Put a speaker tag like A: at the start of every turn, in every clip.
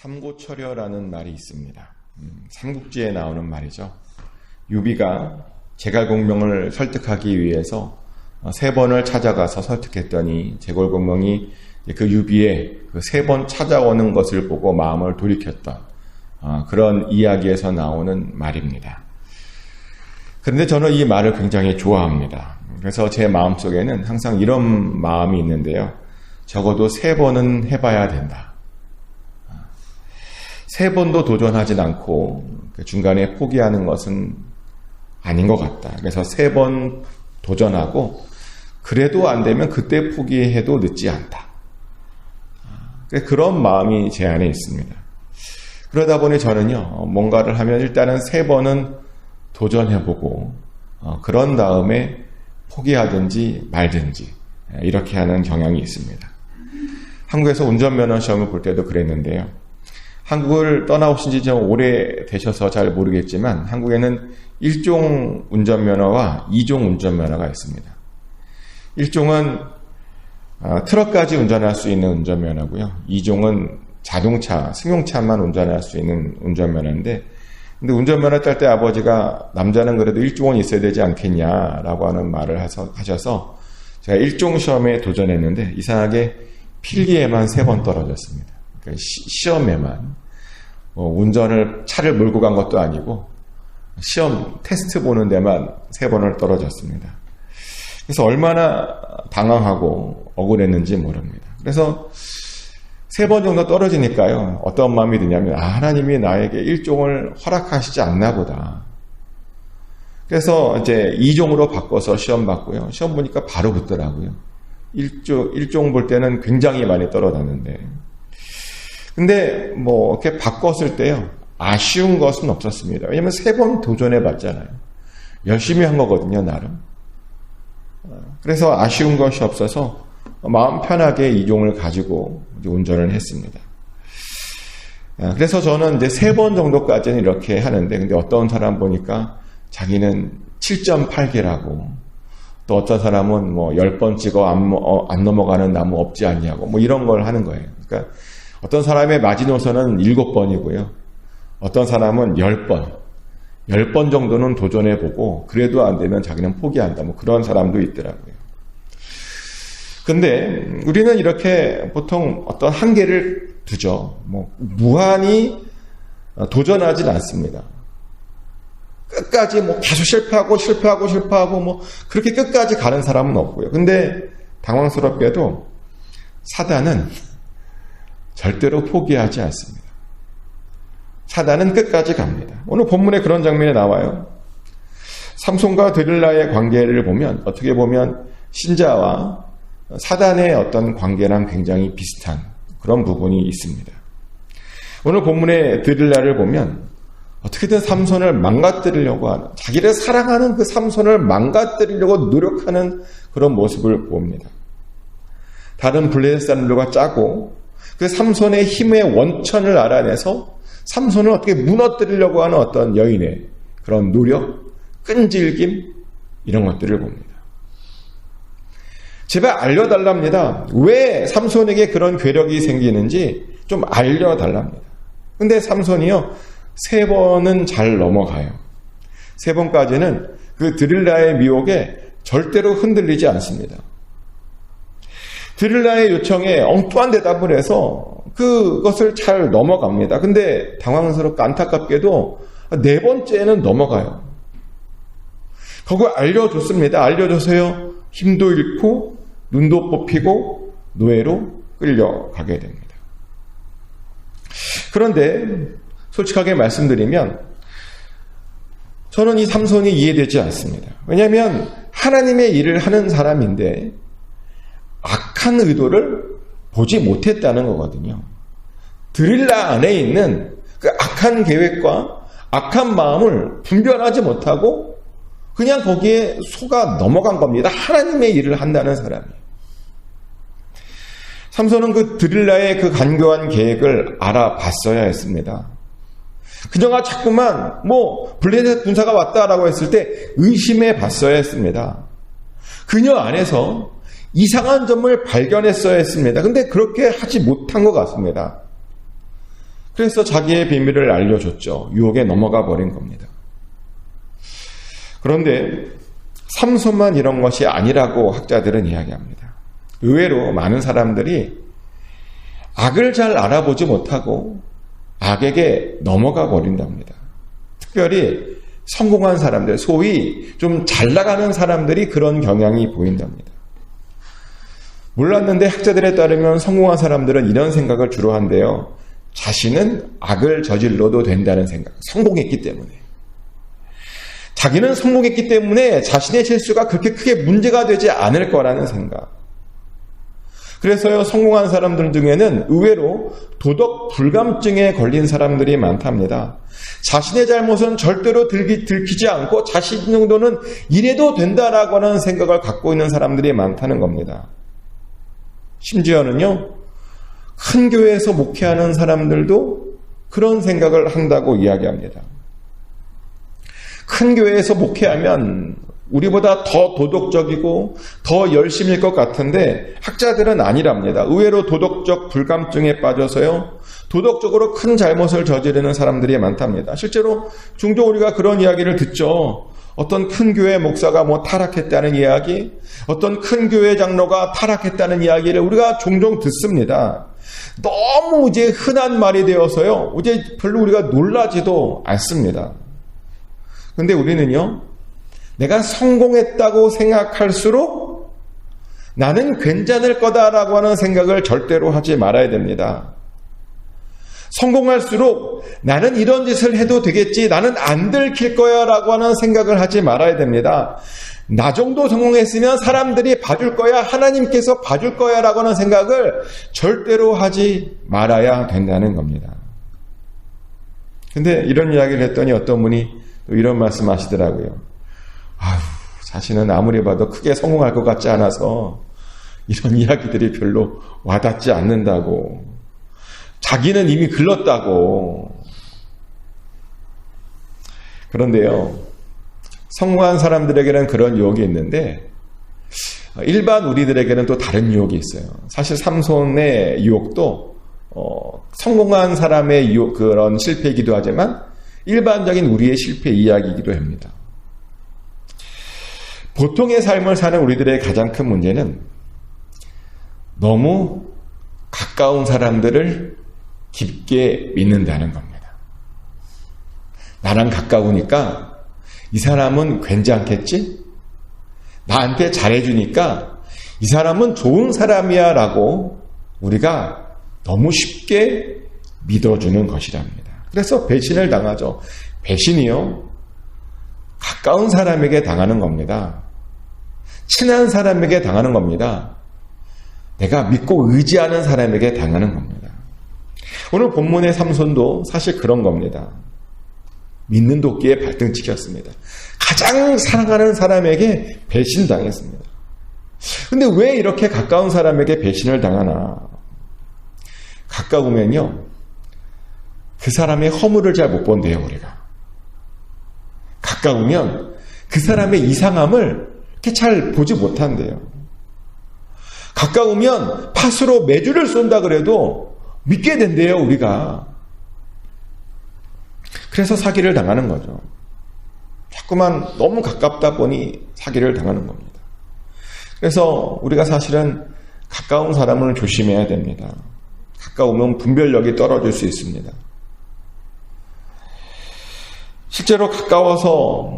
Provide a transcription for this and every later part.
A: 삼고초려라는 말이 있습니다. 삼국지에 나오는 말이죠. 유비가 제갈공명을 설득하기 위해서 3번을 찾아가서 설득했더니 제갈공명이 그 유비의 그 3번 찾아오는 것을 보고 마음을 돌이켰던 그런 이야기에서 나오는 말입니다. 그런데 저는 이 말을 굉장히 좋아합니다. 그래서 제 마음속에는 항상 이런 마음이 있는데요. 적어도 3번은 해봐야 된다. 3번도 도전하진 않고 중간에 포기하는 것은 아닌 것 같다. 그래서 3번 도전하고 그래도 안 되면 그때 포기해도 늦지 않다. 그런 마음이 제 안에 있습니다. 그러다 보니 저는요, 뭔가를 하면 일단은 3번은 도전해보고 그런 다음에 포기하든지 말든지 이렇게 하는 경향이 있습니다. 한국에서 운전면허 시험을 볼 때도 그랬는데요. 한국을 떠나오신 지 좀 오래 되셔서 잘 모르겠지만 한국에는 1종 운전면허와 2종 운전면허가 있습니다. 1종은 트럭까지 운전할 수 있는 운전면허고요. 2종은 자동차, 승용차만 운전할 수 있는 운전면허인데 근데 운전면허 딸 때 아버지가 남자는 그래도 1종은 있어야 되지 않겠냐라고 하는 말을 하셔서 제가 1종 시험에 도전했는데 이상하게 필기에만 3번 떨어졌습니다. 그러니까 시험에만 운전을 차를 몰고 간 것도 아니고 시험 테스트 보는 데만 3번을 떨어졌습니다. 그래서 얼마나 당황하고 억울했는지 모릅니다. 그래서 3번 정도 떨어지니까요. 어떤 마음이 드냐면 하나님이 나에게 1종을 허락하시지 않나 보다. 그래서 이제 2종으로 바꿔서 시험 봤고요. 시험 보니까 바로 붙더라고요. 1종 볼 때는 굉장히 많이 떨어졌는데 근데 이렇게 바꿨을 때요. 아쉬운 것은 없었습니다. 왜냐면 3번 도전해 봤잖아요. 열심히 한 거거든요, 나름. 그래서 아쉬운 것이 없어서 마음 편하게 2종을 가지고 운전을 했습니다. 그래서 저는 이제 3번 정도까지는 이렇게 하는데, 근데 어떤 사람 보니까 자기는 7.8개라고, 또 어떤 사람은 10번 찍어 안 넘어가는 나무 없지 않냐고, 이런 걸 하는 거예요. 그러니까 어떤 사람의 마지노선은 7번이고요. 어떤 사람은 10번. 10번 정도는 도전해보고 그래도 안 되면 자기는 포기한다. 그런 사람도 있더라고요. 근데 우리는 이렇게 보통 어떤 한계를 두죠. 무한히 도전하진 않습니다. 끝까지 계속 실패하고 그렇게 끝까지 가는 사람은 없고요. 근데 당황스럽게도 사단은 절대로 포기하지 않습니다. 사단은 끝까지 갑니다. 오늘 본문에 그런 장면이 나와요. 삼손과 드릴라의 관계를 보면 어떻게 보면 신자와 사단의 어떤 관계랑 굉장히 비슷한 그런 부분이 있습니다. 오늘 본문의 드릴라를 보면 어떻게든 삼손을 망가뜨리려고 하는, 자기를 사랑하는 그 삼손을 망가뜨리려고 노력하는 그런 모습을 봅니다. 다른 블레셋 사람들과 짜고 그 삼손의 힘의 원천을 알아내서 삼손을 어떻게 무너뜨리려고 하는 어떤 여인의 그런 노력, 끈질김 이런 것들을 봅니다. 제발 알려달랍니다. 왜 삼손에게 그런 괴력이 생기는지 좀 알려달랍니다. 근데 삼손이요 3번은 잘 넘어가요. 3번까지는 그 드릴라의 미혹에 절대로 흔들리지 않습니다. 드릴라의 요청에 엉뚱한 대답을 해서 그것을 잘 넘어갑니다. 근데 당황스럽고 안타깝게도 4번째는 넘어가요. 그걸 알려줬습니다. 알려줘서요. 힘도 잃고 눈도 뽑히고 노예로 끌려가게 됩니다. 그런데 솔직하게 말씀드리면 저는 이 삼손이 이해되지 않습니다. 왜냐하면 하나님의 일을 하는 사람인데 악한 의도를 보지 못했다는 거거든요. 드릴라 안에 있는 그 악한 계획과 악한 마음을 분별하지 못하고 그냥 거기에 속아 넘어간 겁니다. 하나님의 일을 한다는 사람이. 삼손은 그 드릴라의 그 간교한 계획을 알아봤어야 했습니다. 그녀가 자꾸만 블레셋 군사가 왔다라고 했을 때 의심해 봤어야 했습니다. 그녀 안에서 이상한 점을 발견했어야 했습니다. 근데 그렇게 하지 못한 것 같습니다. 그래서 자기의 비밀을 알려줬죠. 유혹에 넘어가 버린 겁니다. 그런데 삼손만 이런 것이 아니라고 학자들은 이야기합니다. 의외로 많은 사람들이 악을 잘 알아보지 못하고 악에게 넘어가 버린답니다. 특별히 성공한 사람들, 소위 좀 잘 나가는 사람들이 그런 경향이 보인답니다. 몰랐는데 학자들에 따르면 성공한 사람들은 이런 생각을 주로 한대요. 자신은 악을 저질러도 된다는 생각, 성공했기 때문에. 자기는 성공했기 때문에 자신의 실수가 그렇게 크게 문제가 되지 않을 거라는 생각. 그래서요, 성공한 사람들 중에는 의외로 도덕 불감증에 걸린 사람들이 많답니다. 자신의 잘못은 절대로 들키지 않고 자신 정도는 이래도 된다라고 하는 생각을 갖고 있는 사람들이 많다는 겁니다. 심지어는요, 큰 교회에서 목회하는 사람들도 그런 생각을 한다고 이야기합니다. 큰 교회에서 목회하면 우리보다 더 도덕적이고 더 열심일 것 같은데 학자들은 아니랍니다. 의외로 도덕적 불감증에 빠져서요, 도덕적으로 큰 잘못을 저지르는 사람들이 많답니다. 실제로 종종 우리가 그런 이야기를 듣죠. 어떤 큰 교회 목사가 타락했다는 이야기, 어떤 큰 교회 장로가 타락했다는 이야기를 우리가 종종 듣습니다. 너무 이제 흔한 말이 되어서요, 이제 별로 우리가 놀라지도 않습니다. 근데 우리는요, 내가 성공했다고 생각할수록 나는 괜찮을 거다라고 하는 생각을 절대로 하지 말아야 됩니다. 성공할수록 나는 이런 짓을 해도 되겠지, 나는 안 들킬 거야 라고 하는 생각을 하지 말아야 됩니다. 나 정도 성공했으면 사람들이 봐줄 거야, 하나님께서 봐줄 거야 라고 하는 생각을 절대로 하지 말아야 된다는 겁니다. 근데 이런 이야기를 했더니 어떤 분이 또 이런 말씀 하시더라고요. 아휴, 자신은 아무리 봐도 크게 성공할 것 같지 않아서 이런 이야기들이 별로 와닿지 않는다고. 자기는 이미 글렀다고. 그런데요, 성공한 사람들에게는 그런 유혹이 있는데 일반 우리들에게는 또 다른 유혹이 있어요. 사실 삼손의 유혹도 성공한 사람의 유혹, 그런 실패이기도 하지만 일반적인 우리의 실패 이야기이기도 합니다. 보통의 삶을 사는 우리들의 가장 큰 문제는 너무 가까운 사람들을 깊게 믿는다는 겁니다. 나랑 가까우니까 이 사람은 괜찮겠지? 나한테 잘해주니까 이 사람은 좋은 사람이야 라고 우리가 너무 쉽게 믿어주는 것이랍니다. 그래서 배신을 당하죠. 배신이요, 가까운 사람에게 당하는 겁니다. 친한 사람에게 당하는 겁니다. 내가 믿고 의지하는 사람에게 당하는 겁니다. 오늘 본문의 삼손도 사실 그런 겁니다. 믿는 도끼에 발등 찍혔습니다. 가장 사랑하는 사람에게 배신당했습니다. 근데 왜 이렇게 가까운 사람에게 배신을 당하나? 가까우면요, 그 사람의 허물을 잘 못 본대요, 우리가. 가까우면 그 사람의 이상함을 이렇게 잘 보지 못한대요. 가까우면 팥으로 메주를 쏜다 그래도 믿게 된대요, 우리가. 그래서 사기를 당하는 거죠. 자꾸만 너무 가깝다 보니 사기를 당하는 겁니다. 그래서 우리가 사실은 가까운 사람을 조심해야 됩니다. 가까우면 분별력이 떨어질 수 있습니다. 실제로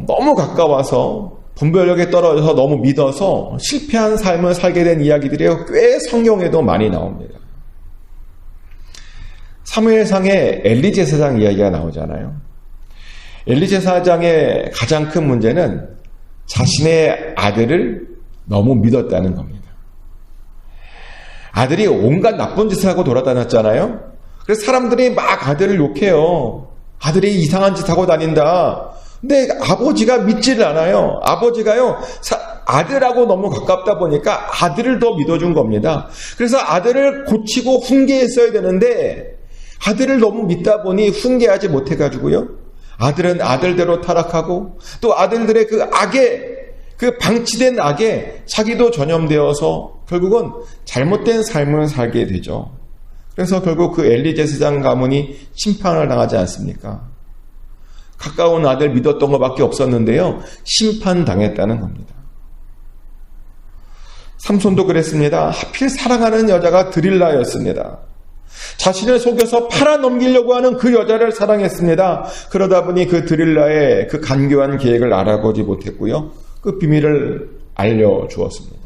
A: 너무 가까워서 분별력이 떨어져서 너무 믿어서 실패한 삶을 살게 된 이야기들이 꽤 성경에도 많이 나옵니다. 사무엘상에 엘리 제사장 이야기가 나오잖아요. 엘리 제사장의 가장 큰 문제는 자신의 아들을 너무 믿었다는 겁니다. 아들이 온갖 나쁜 짓을 하고 돌아다녔잖아요. 그래서 사람들이 막 아들을 욕해요. 아들이 이상한 짓 하고 다닌다. 근데 아버지가 믿지를 않아요. 아버지가요, 아들하고 너무 가깝다 보니까 아들을 더 믿어준 겁니다. 그래서 아들을 고치고 훈계했어야 되는데 아들을 너무 믿다 보니 훈계하지 못해가지고요, 아들은 아들대로 타락하고 또 아들들의 그 방치된 악에 자기도 전염되어서 결국은 잘못된 삶을 살게 되죠. 그래서 결국 그 엘리 제사장 가문이 심판을 당하지 않습니까? 가까운 아들 믿었던 것밖에 없었는데요. 심판당했다는 겁니다. 삼손도 그랬습니다. 하필 사랑하는 여자가 드릴라였습니다. 자신을 속여서 팔아넘기려고 하는 그 여자를 사랑했습니다. 그러다 보니 그 드릴라의 그 간교한 계획을 알아보지 못했고요. 그 비밀을 알려주었습니다.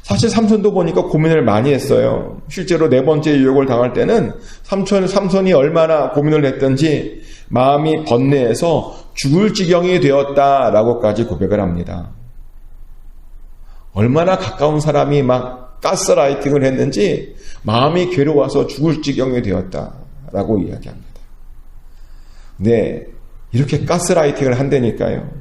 A: 사실 삼손도 보니까 고민을 많이 했어요. 실제로 네 번째 유혹을 당할 때는 삼손이 얼마나 고민을 했던지 마음이 번뇌해서 죽을 지경이 되었다라고까지 고백을 합니다. 얼마나 가까운 사람이 막 가스라이팅을 했는지 마음이 괴로워서 죽을 지경이 되었다라고 이야기합니다. 네, 이렇게 가스라이팅을 한다니까요.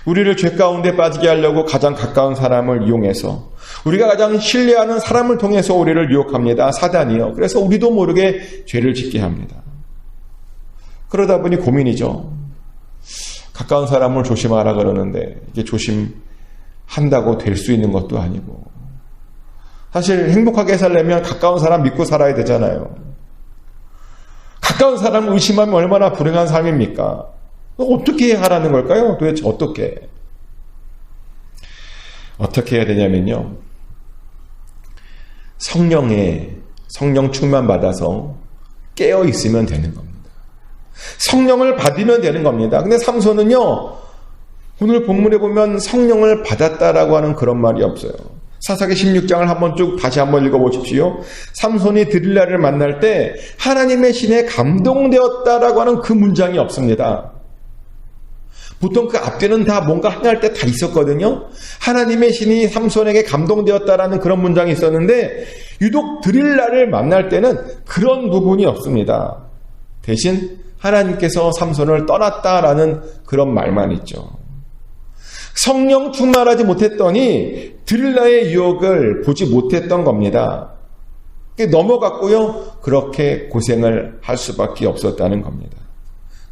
A: 우리를 죄 가운데 빠지게 하려고 가장 가까운 사람을 이용해서 우리가 가장 신뢰하는 사람을 통해서 우리를 유혹합니다. 사단이요. 그래서 우리도 모르게 죄를 짓게 합니다. 그러다 보니 고민이죠. 가까운 사람을 조심하라 그러는데 이게 조심한다고 될 수 있는 것도 아니고, 사실 행복하게 살려면 가까운 사람 믿고 살아야 되잖아요. 가까운 사람을 의심하면 얼마나 불행한 삶입니까? 어떻게 하라는 걸까요? 도대체 어떻게 해야 되냐면요. 성령 충만 받아서 깨어 있으면 되는 겁니다. 성령을 받으면 되는 겁니다. 근데 삼손은요, 오늘 본문에 보면 성령을 받았다라고 하는 그런 말이 없어요. 사사기 16장을 다시 한번 읽어보십시오. 삼손이 드릴라를 만날 때 하나님의 신에 감동되었다라고 하는 그 문장이 없습니다. 보통 그 앞뒤는 다 뭔가 하나 할 때 다 있었거든요. 하나님의 신이 삼손에게 감동되었다라는 그런 문장이 있었는데 유독 드릴라를 만날 때는 그런 부분이 없습니다. 대신 하나님께서 삼손을 떠났다라는 그런 말만 있죠. 성령 충만하지 못했더니 드릴라의 유혹을 보지 못했던 겁니다. 넘어갔고요. 그렇게 고생을 할 수밖에 없었다는 겁니다.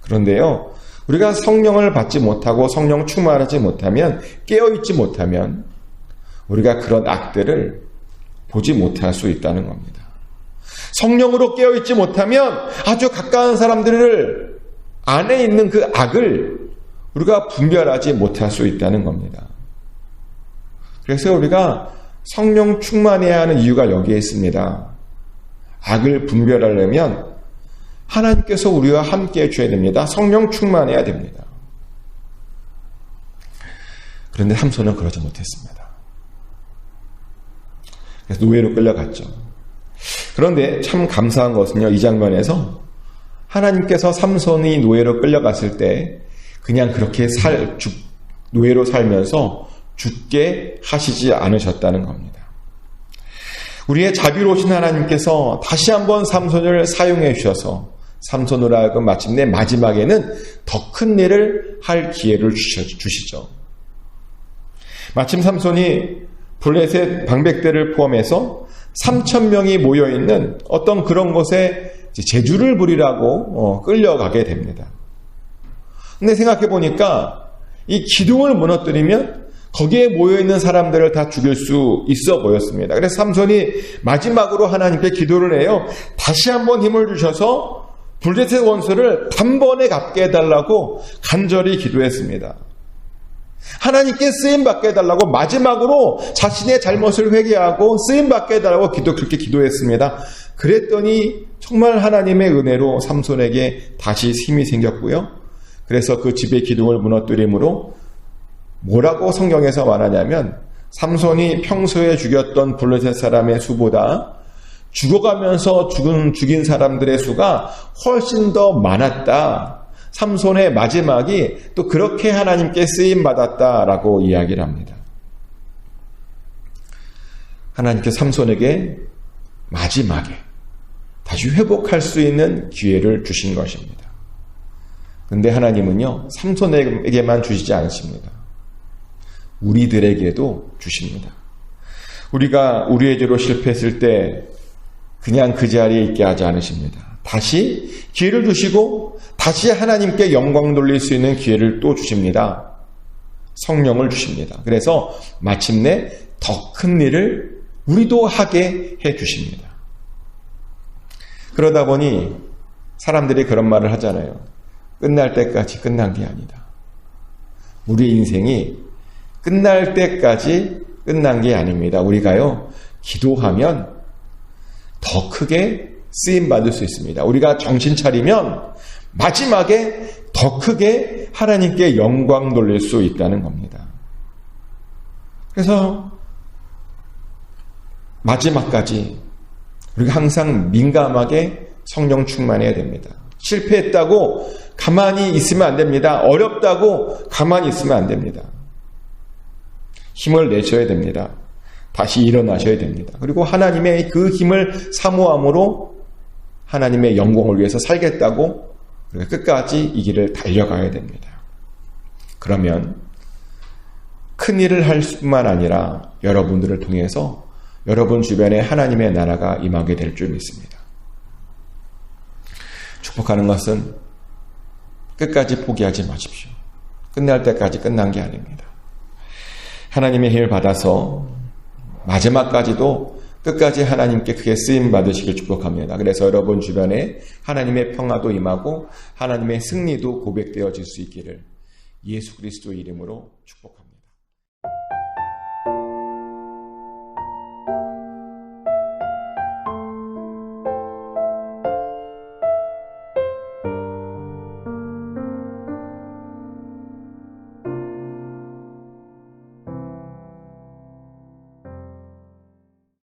A: 그런데요, 우리가 성령을 받지 못하고 성령 충만하지 못하면, 깨어있지 못하면 우리가 그런 악들을 보지 못할 수 있다는 겁니다. 성령으로 깨어있지 못하면 아주 가까운 사람들을 안에 있는 그 악을 우리가 분별하지 못할 수 있다는 겁니다. 그래서 우리가 성령 충만해야 하는 이유가 여기에 있습니다. 악을 분별하려면 하나님께서 우리와 함께 해줘야 됩니다. 성령 충만해야 됩니다. 그런데 삼손은 그러지 못했습니다. 그래서 노예로 끌려갔죠. 그런데 참 감사한 것은요, 이 장면에서 하나님께서 삼손이 노예로 끌려갔을 때 그냥 그렇게 노예로 살면서 죽게 하시지 않으셨다는 겁니다. 우리의 자비로우신 하나님께서 다시 한번 삼손을 사용해 주셔서 삼손으로 하여금 마침내 마지막에는 더 큰 일을 할 기회를 주시죠. 마침 삼손이 블레셋 방백들을 포함해서 3,000명이 모여있는 어떤 그런 곳에 제주를 부리라고 끌려가게 됩니다. 근데 생각해 보니까 이 기둥을 무너뜨리면 거기에 모여있는 사람들을 다 죽일 수 있어 보였습니다. 그래서 삼손이 마지막으로 하나님께 기도를 해요. 다시 한번 힘을 주셔서 블레셋 원수를 단번에 갚게 해달라고 간절히 기도했습니다. 하나님께 쓰임받게 해달라고 마지막으로 자신의 잘못을 회개하고 쓰임받게 해달라고 그렇게 기도했습니다. 그랬더니 정말 하나님의 은혜로 삼손에게 다시 힘이 생겼고요. 그래서 그 집의 기둥을 무너뜨림으로 뭐라고 성경에서 말하냐면 삼손이 평소에 죽였던 블레셋 사람의 수보다 죽어가면서 죽인 사람들의 수가 훨씬 더 많았다. 삼손의 마지막이 또 그렇게 하나님께 쓰임받았다라고 이야기를 합니다. 하나님께 삼손에게 마지막에 다시 회복할 수 있는 기회를 주신 것입니다. 그런데 하나님은요, 삼손에게만 주시지 않습니다. 우리들에게도 주십니다. 우리가 우리의 죄로 실패했을 때 그냥 그 자리에 있게 하지 않으십니다. 다시 기회를 주시고 다시 하나님께 영광 돌릴 수 있는 기회를 또 주십니다. 성령을 주십니다. 그래서 마침내 더 큰 일을 우리도 하게 해 주십니다. 그러다 보니 사람들이 그런 말을 하잖아요. 끝날 때까지 끝난 게 아니다. 우리 인생이 끝날 때까지 끝난 게 아닙니다. 우리가요, 기도하면 더 크게 쓰임받을 수 있습니다. 우리가 정신 차리면 마지막에 더 크게 하나님께 영광 돌릴 수 있다는 겁니다. 그래서 마지막까지 우리가 항상 민감하게 성령 충만해야 됩니다. 실패했다고 가만히 있으면 안 됩니다. 어렵다고 가만히 있으면 안 됩니다. 힘을 내셔야 됩니다. 다시 일어나셔야 됩니다. 그리고 하나님의 그 힘을 사모함으로 하나님의 영광을 위해서 살겠다고 끝까지 이 길을 달려가야 됩니다. 그러면 큰 일을 할 뿐만 아니라 여러분들을 통해서 여러분 주변에 하나님의 나라가 임하게 될 줄 믿습니다. 축복하는 것은 끝까지 포기하지 마십시오. 끝날 때까지 끝난 게 아닙니다. 하나님의 힘을 받아서 마지막까지도 끝까지 하나님께 크게 쓰임 받으시길 축복합니다. 그래서 여러분 주변에 하나님의 평화도 임하고 하나님의 승리도 고백되어질 수 있기를 예수 그리스도의 이름으로 축복합니다.